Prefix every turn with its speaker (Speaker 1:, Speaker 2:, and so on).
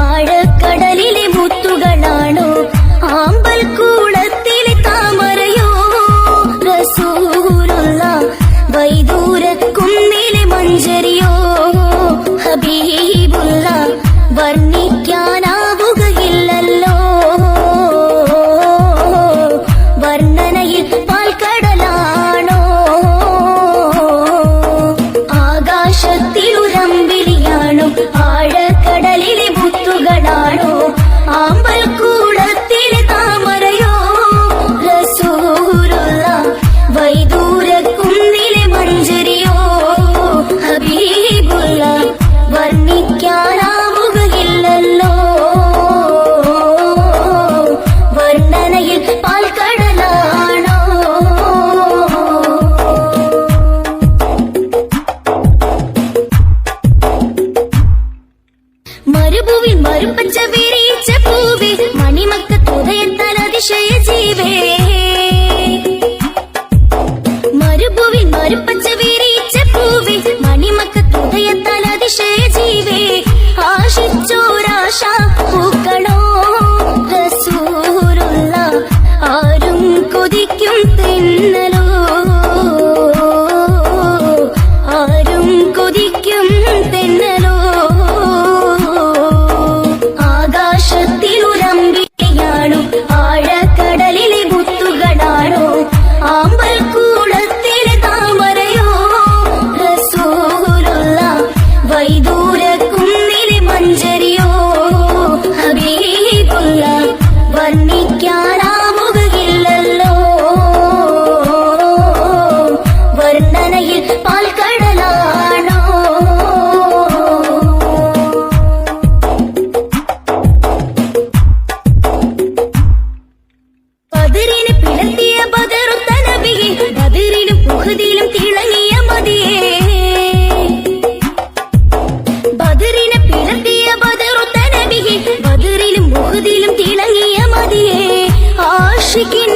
Speaker 1: ആഴക്കടലിലെ മുത്തുകളാണോ ആമ്പൽ കൂടത്തിലെ താമരയോ റസൂലുള്ള വൈദൂര കുന്നിലെ മഞ്ചരിയോ ഹബീബുള്ള വർണ്ണിക്കാനാവുകയില്ലല്ലോ വർണ്ണനയിൽ പാൽക്കടലാണോ ആകാശത്തിലുരമ്പിളിയാണോ ആഴക്കടലിലെ മുത്തുകളാണോ ആമ്പൽ കൂടത്തിലെ താമരയോ റസൂലുള്ള വൈദൂര കുന്നിലെ മഞ്ചരിയോ ഹബീബുള്ള വർണ്ണിക്കാനാവുകയില്ലല്ലോ വർണ്ണനയിൽ പാൽക്കടലാണോ മരുഭൂവിൽ മരുപ്പച്ച വിരിച്ച പൂവേ മണിമക്കത്തുദയത്താൽ അതിശയ ജീവേ മരുഭൂവിൽ മരുപ്പച്ച വിരിച്ച പൂവേ മണിമക്കത്തുദയത്താൽ അതിശയ ജീവേ ആശിച്ചോരാശ പൂക്കളോ റസൂലുള്ള ആരും കൊതിക്കും തെന്നലോ ആരും കൊതിക്കും തെന്നലോ ആകാശത്തിലുരമ്പിളിയാണോ ആഴക്കടലിലെ മുത്തുകളാണോ ആമ്പൽ കൂടത്തിലെ താമരയോ റസൂലുള്ള വൈദൂര കുന്നിലെ മഞ്ചരിയോ ഹബീബുള്ള വർണ്ണിക്കാനാവുകയില്ലല്ലോ വർണ്ണനയിൽ പാൽക്കടലാണോ ബദറിനെ പിളർത്തിയ ബദറുത്ത നബിയെ ബദറിലും ഉഹദിലും തിളങ്ങിയ മതിയേ ബദറിനെ പിളർത്തിയ ബദറുത്ത നബിയെ ബദറിലും ഉഹദിലും തിളങ്ങിയ മതിയേ ആശിക്കിൻ